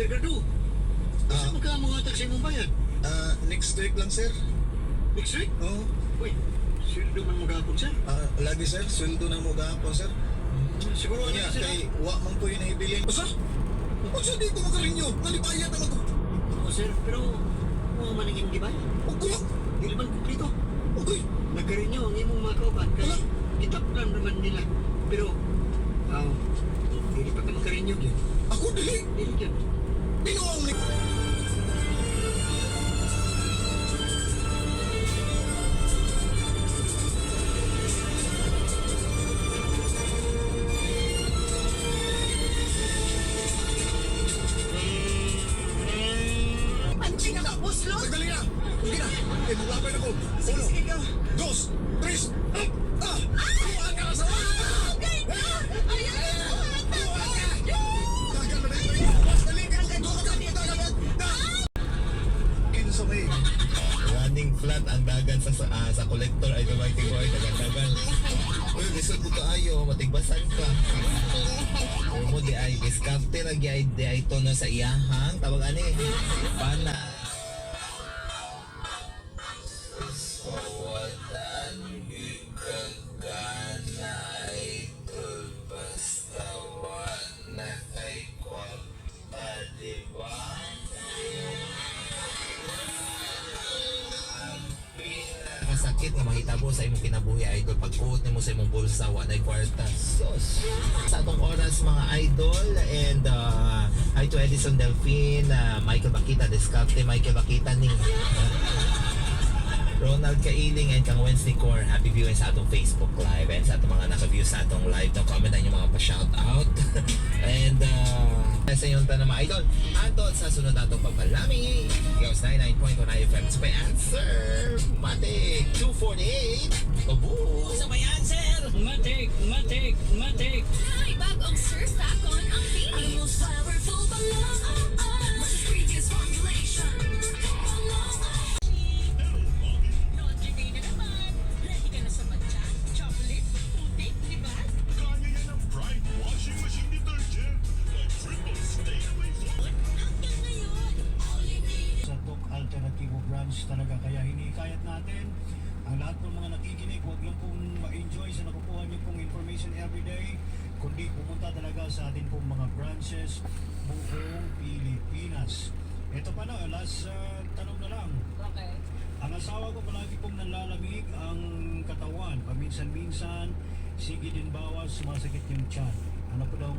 Sir Gardo, saan mo ka mga taxi mong bayad? Next week lang, sir. Next week? Oo. Uy, sweldo man magapon, sir. Lagi, sir. Sweldo na mo gahapon, sir. Siguro ano Kaya, sir? kay wa man ko yung naibilin. Basta? Kung saan di ko makarinyo, nalipaya naman ko. Oo, sir, pero mga maningin di ba? O kuha. Hindi naman kumplito. Okay. Nagkarin nyo ang imong mga kauban kasi kitaplan naman nila. Pero, hindi pa ka makarin nyo yun. Ako dili. Hindi yun. Binuang ni... Anjing na, boss Lord! Sandali na. Sige na. Eh, maglapay na ko. Sige, sige ka. 2, 3, kuha ka na sa Okay na! Ayan na! Dagan na rin rin. Mas naligid ko. Dagan. Kino sa may... Running flat ang dagan sa collector ay gamitin ko ay dagan-dagan. Uy, gusto ko kaayo, matigbasan ka. Pero mo di ay, diskarte lagi ay di ay tono sa iyahang. Tawag ani, pana. Sakit nga mahitabo sa imong kinabuhi idol pagkuot nimo sa imong bulsa wa nay kwarta sos sa atong oras mga idol and hi to Edison Delphine, Michael Bakita Descarte, Michael Bakita ni Ronald Kailing and kang Wednesday Core, happy viewing sa atong Facebook live and sa atong mga naka-view sa atong live no comment ang mga pa-shoutout and sa inyong tanong mga idol ato sa sunod natong pagpalami Gauss 99.1 FM sa may answer Matic 248 Obu Sa may answer! Matik! Ay, bagong Sir Sakon ang feeling. Ang most powerful balong. Mas previous formulation. Laundry day na naman. Ready ka na sa matcha, chocolate, putik, di ba? Kaya yan ang Pride Washing Machine Detergent. The triple stay away from Hanggang ngayon, all you need. Sa Tok Alternativo Branch talaga. Kaya hinikayat natin ang lahat ng mga nakikinig, huwag lang pong ma-enjoy sa nakukuha niyo pong information everyday, kundi pumunta talaga sa atin pong mga branches buong Pilipinas. Ito pa na, last tanong na lang. Okay. Ang asawa ko palagi pong nalalamig ang katawan. Paminsan-minsan, sige din bawas, sumasakit yung tiyan. Ano po daw